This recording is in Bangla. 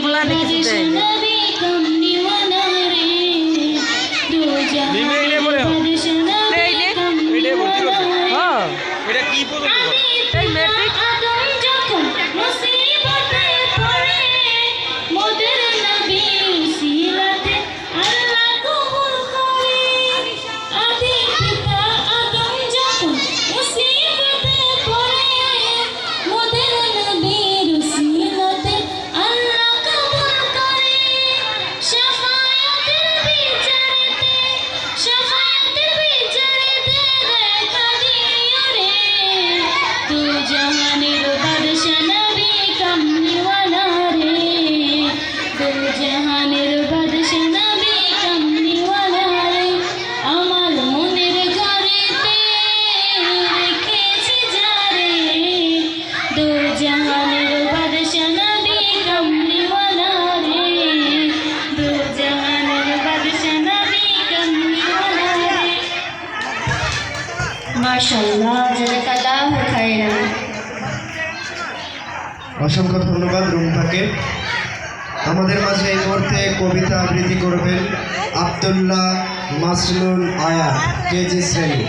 এগুলা দেখি এটা কি পর্যন্ত এই মেট্রিক অসংখ্য ধন্যবাদ রুম্পাকে। আমাদের মাঝে এই মুহূর্তে কবিতা আবৃত্তি করবেন আব্দুল্লাহ মাসনুন আয়া, কেজি শ্রেণী।